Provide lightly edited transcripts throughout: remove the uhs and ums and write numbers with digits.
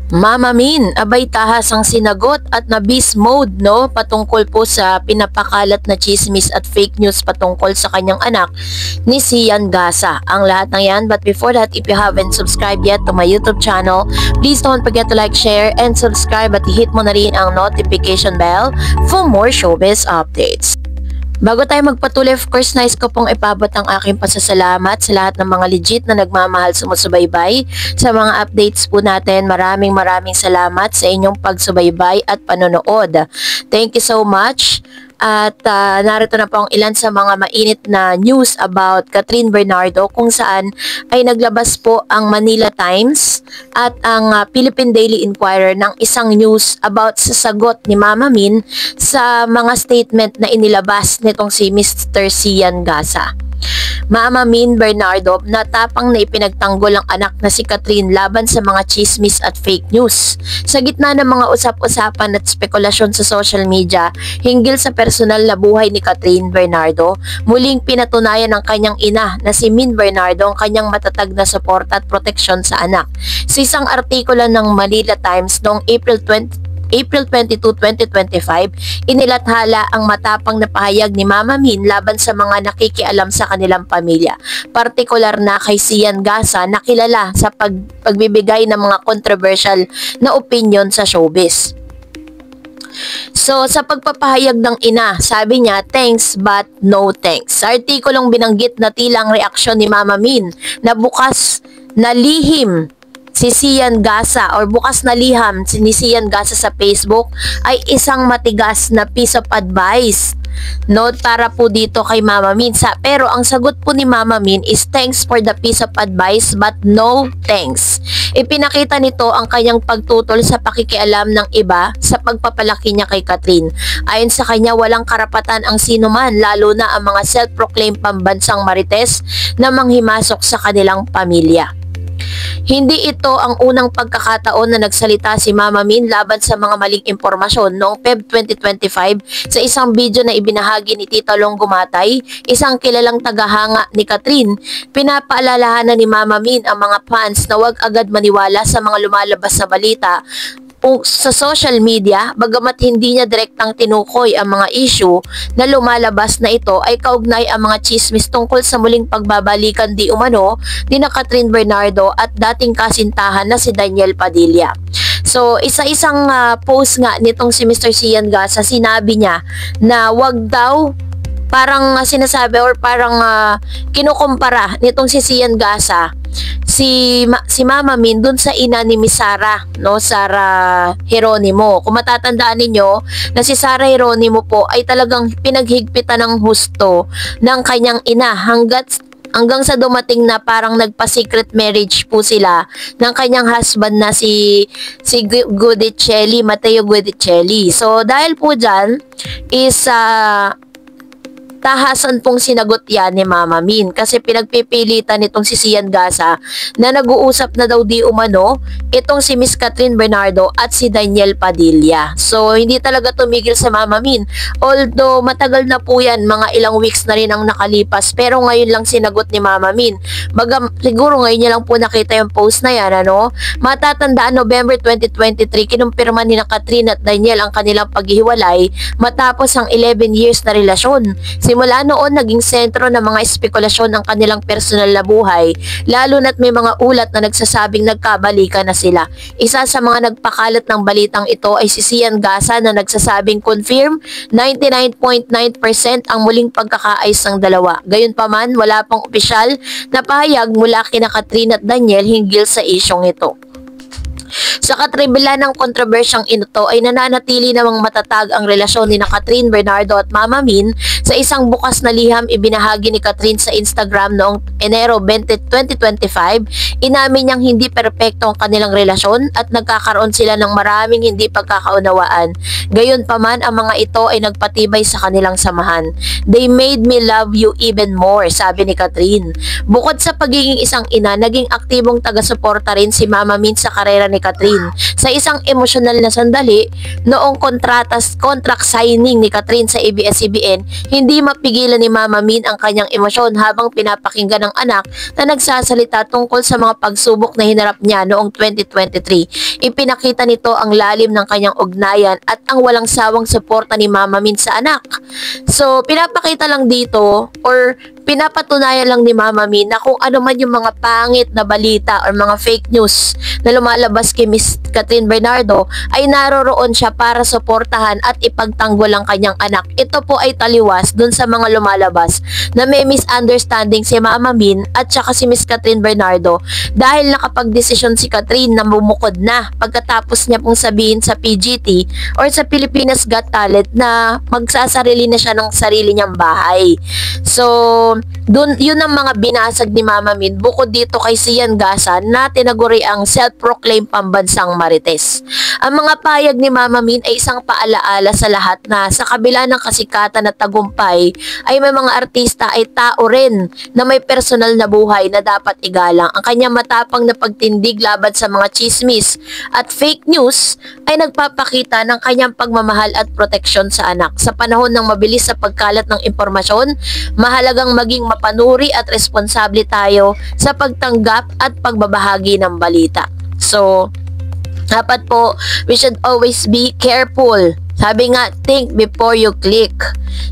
Mama Min, abay tahas ang sinagot at na beast mode no patungkol po sa pinapakalat na chismis at fake news patungkol sa kanyang anak ni Sian Gasa. Ang lahat ng yan, but before that, if you haven't subscribed yet to my YouTube channel, please don't forget to like, share, and subscribe at hit mo na rin ang notification bell for more showbiz updates. Bago tayo magpatuloy, of course, nais ko pong ipabot ang aking pasasalamat sa lahat ng mga legit na nagmamahal sumusubaybay sa mga updates po natin. Maraming salamat sa inyong pagsubaybay at panonood. Thank you so much. At narito na po ang ilan sa mga mainit na news about Catherine Bernardo, kung saan ay naglabas po ang Manila Times at ang Philippine Daily Inquirer ng isang news about sa sagot ni Mama Min sa mga statement na inilabas nitong si Mr. Sian Gasa. Mama Min Bernardo, natapang na ipinagtanggol ang anak na si Catherine laban sa mga chismis at fake news. Sa gitna ng mga usap-usapan at spekulasyon sa social media hinggil sa personal na buhay ni Catherine Bernardo, muling pinatunayan ng kanyang ina na si Min Bernardo ang kanyang matatag na suporta at proteksyon sa anak. Sa isang artikulo ng Manila Times noong April 22, 2025, inilathala ang matapang na pahayag ni Mama Min laban sa mga nakikialam sa kanilang pamilya. Partikular na kay Sian Gasa na kilala sa pagbibigay ng mga controversial na opinion sa showbiz. So, sa pagpapahayag ng ina, sabi niya, thanks but no thanks. Sa artikulong binanggit na tila ang reaksyon ni Mama Min na bukas na lihim si Sian Gasa or bukas na liham ni Sian Gasa sa Facebook ay isang matigas na piece of advice note para po dito kay Mama Min. Pero ang sagot po ni Mama Min is thanks for the piece of advice but no thanks. Ipinakita nito ang kanyang pagtutol sa pakikialam ng iba sa pagpapalaki niya kay Catherine. Ayon sa kanya, walang karapatan ang sinuman, lalo na ang mga self-proclaimed pambansang marites na manghimasok sa kanilang pamilya. Hindi ito ang unang pagkakataon na nagsalita si Mama Min laban sa mga maling impormasyon. Noong Feb 2025, sa isang video na ibinahagi ni Tita Long Gumatay, isang kilalang tagahanga ni Catherine, pinapaalalahanan ni Mama Min ang mga fans na huwag agad maniwala sa mga lumalabas na balita sa social media, bagamat hindi niya direktang tinukoy ang mga issue na lumalabas na ito ay kaugnay ang mga chismis tungkol sa muling pagbabalikan di umano ni na Catherine Bernardo at dating kasintahan na si Daniel Padilla. So, isa-isang post nga nitong si Mr. Sian Gasa, sinabi niya na wag daw parang sinasabi or parang kinukumpara nitong si Sian Gasa si Mama Min dun sa ina ni Miss Sara, no, Sara Geronimo. Kung matatandaan ninyo na si Sara Geronimo po ay talagang pinaghigpitan ng husto ng kanyang ina hanggang sa dumating na parang nagpa-secret marriage po sila ng kanyang husband na si Guidicelli, Matteo Guidicelli. So dahil po dyan is tahasan pong sinagot yan ni Mama Min kasi pinagpipilitan nitong si Sian Gasa na nag-uusap na daw di umano itong si Miss Catherine Bernardo at si Daniel Padilla. So hindi talaga tumigil sa Mama Min, although matagal na po yan, mga ilang weeks na rin ang nakalipas, pero ngayon lang sinagot ni Mama Min. Siguro ngayon niya lang po nakita yung post na yan, ano? Matatandaan, November 2023 kinumpirma ni na Catherine at Daniel ang kanilang paghihiwalay matapos ang 11 years na relasyon. Simula noon, naging sentro ng mga espekulasyon ang kanilang personal na buhay, lalo na't may mga ulat na nagsasabing nagkabalikan na sila. Isa sa mga nagpakalat ng balitang ito ay si Sian Gasa na nagsasabing confirm 99.9% ang muling pagkakaayos ng dalawa. Gayunpaman, wala pang opisyal na pahayag mula kina Catherine at Daniel hinggil sa isyong ito. Sa katribila ng kontrobersyang ito ay nananatili namang matatag ang relasyon ni na Catherine Bernardo at Mama Min. Sa isang bukas na liham ibinahagi ni Catherine sa Instagram noong Enero 20, 2025, inamin niyang hindi perpekto ang kanilang relasyon at nagkakaroon sila ng maraming hindi pagkakaunawaan. Gayunpaman, ang mga ito ay nagpatibay sa kanilang samahan. They made me love you even more, sabi ni Catherine. Bukod sa pagiging isang ina, naging aktibong taga-suporta rin si Mama Min sa karera ni Catherine. Sa isang emosyonal na sandali, noong contract signing ni Catherine sa ABS-CBN, hindi mapigilan ni Mama Min ang kanyang emosyon habang pinapakinggan ng anak na nagsasalita tungkol sa mga pagsubok na hinarap niya noong 2023. Ipinakita nito ang lalim ng kanyang ugnayan at ang walang sawang suporta ni Mama Min sa anak. So, pinapakita lang dito or pinapatunayan lang ni Mama Min na kung ano man yung mga pangit na balita or mga fake news na lumalabas kay Miss Catherine Bernardo ay naroroon siya para suportahan at ipagtanggol ang kanyang anak. Ito po ay taliwas dun sa mga lumalabas na may misunderstanding si Mama Min at saka si Miss Catherine Bernardo dahil nakapag-desisyon si Catherine na bumukod na pagkatapos niya pong sabihin sa PGT or sa Pilipinas Got Talent na magsasarili na siya ng sarili niyang bahay. So, yun ang mga binasag ni Mama Min bukod dito kay Sian Gasa na tinaguri ang self-proclaimed pambansang marites. Ang mga payag ni Mama Min ay isang paalaala sa lahat na sa kabila ng kasikatan at tagumpay ay may mga artista ay tao rin na may personal na buhay na dapat igalang. Ang kanyang matapang na pagtindig laban sa mga chismis at fake news ay nagpapakita ng kanyang pagmamahal at proteksyon sa anak. Sa panahon ng mabilis sa pagkalat ng impormasyon, mahalagang maging mapanuri at responsable tayo sa pagtanggap at pagbabahagi ng balita. So, dapat po, we should always be careful. Sabi nga, think before you click.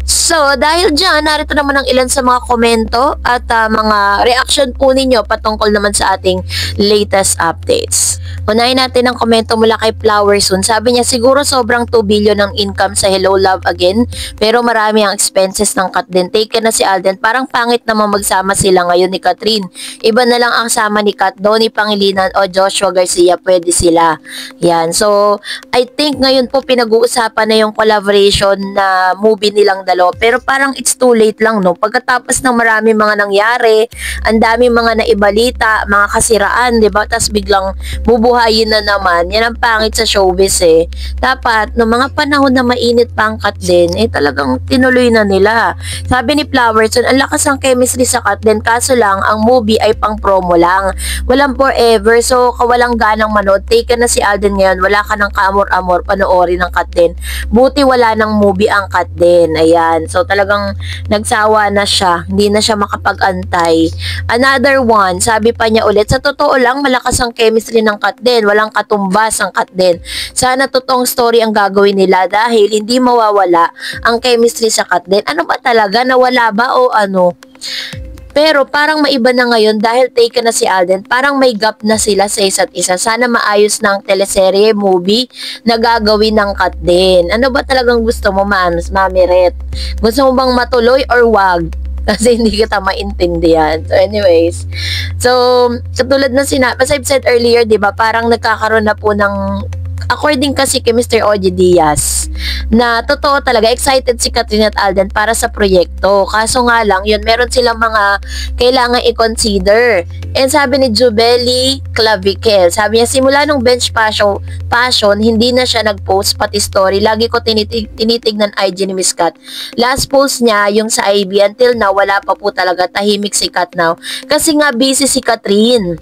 So, dahil dyan, narito naman ang ilan sa mga komento at mga reaction po ninyo patungkol naman sa ating latest updates. Unahin natin ang komento mula kay Flowersoon. Sabi niya, siguro sobrang 2 billion ang income sa Hello Love Again, pero marami ang expenses ng Kat din. Taken na si Alden. Parang pangit naman magsama sila ngayon ni Catherine. Iba na lang ang sama ni Kat, Donnie Pangilinan o Joshua Garcia, pwede sila. Yan. So, I think ngayon po pinag-uusapan na yung collaboration na movie nilang dalawa. Pero parang it's too late lang, no? Pagkatapos ng marami mga nangyari, ang dami mga naibalita, mga kasiraan, di ba? Tapos biglang bubuhayin na naman. Yan ang pangit sa showbiz eh. Dapat, no mga panahon na mainit pa ang Kat din, eh talagang tinuloy na nila. Sabi ni Flowerson, ang lakas ng chemistry sa Kat din, kaso lang, ang movie ay pang promo lang. Walang forever, so kawalang ganang manood. Taken na si Alden ngayon, wala ka ng kaamor-amor, panoorin ng Kat din. Buti wala ng movie ang Kat din. Ayan. So, talagang nagsawa na siya. Hindi na siya makapag-antay. Another one, sabi pa niya ulit, sa totoo lang, malakas ang chemistry ng Kat din. Walang katumbas ang Kat din. Sana totoong story ang gagawin nila dahil hindi mawawala ang chemistry sa Kat din. Ano ba talaga? Nawala ba o ano? Pero parang maiba na ngayon dahil taken na si Alden. Parang may gap na sila sa isa't isa. Sana maayos ng teleserye, movie na gagawin ng Kat din. Ano ba talagang gusto mo, Mami Ret? Gusto mo bang matuloy or wag? Kasi hindi kita maintindihan. So anyways, so katulad na as I've said earlier, di ba, parang nagkakaroon na po ng according kasi kay Mr. Ogie Diaz na totoo talaga excited si Catherine at Alden para sa proyekto. Kaso nga lang, yun, meron silang mga kailangan i-consider. And sabi ni Jubeli Clavikel, sabi niya, simula nung bench passion, hindi na siya nag-post pati story. Lagi ko tinitignan IG ni Miss Kat. Last post niya, yung sa IB, until now, wala pa po talaga. Tahimik si Kat now. Kasi nga busy si Catherine.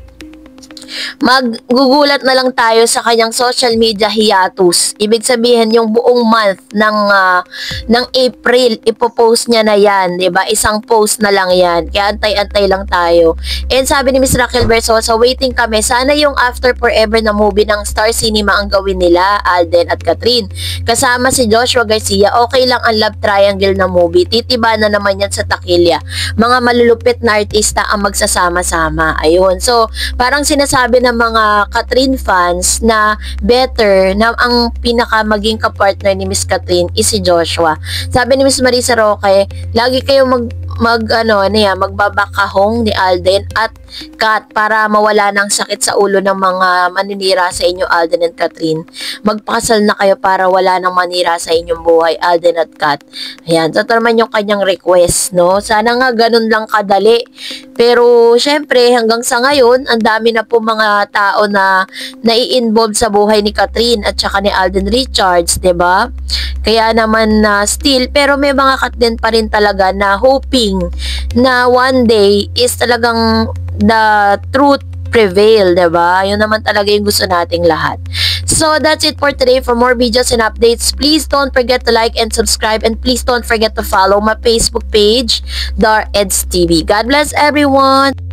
Maggugulat na lang tayo sa kanyang social media hiatus. Ibig sabihin yung buong month ng April ipopost niya na yan, 'di ba? Isang post na lang yan. Kaya antay-antay lang tayo. And sabi ni Miss Raquel Versosa, waiting kami. Sana yung After Forever na movie ng Star Cinema ang gawin nila, Alden at Catherine. Kasama si Joshua Garcia, okay lang ang love triangle na movie. Titiba na naman yan sa takilya. Mga malulupit na artista ang magsasama-sama. Ayun. So, parang sinasabi ng mga Catherine fans na better na ang pinaka maging kapartner ni Miss Catherine is si Joshua. Sabi ni Miss Marisa Roque, lagi kayo magbabakahong ni Alden at Kat para mawala ng sakit sa ulo ng mga maninira sa inyo, Alden and Catherine. Magpakasal na kayo para wala nang manira sa inyong buhay, Alden at Kat. Ayan, so ito naman yung kanyang request, no? Sana nga ganun lang kadali. Pero syempre hanggang sa ngayon, ang dami na po mga tao na nai-involve sa buhay ni Catherine at saka ni Alden Richards, 'di ba? Kaya naman still, pero may mga Kat din pa rin talaga na hoping na one day is talagang the truth prevail, diba? Yun naman talaga yung gusto nating lahat. So, So that's it for today. For more videos and updates, please don't forget to like and subscribe, and please don't forget to follow my Facebook page, Dar Eds TV. God bless everyone!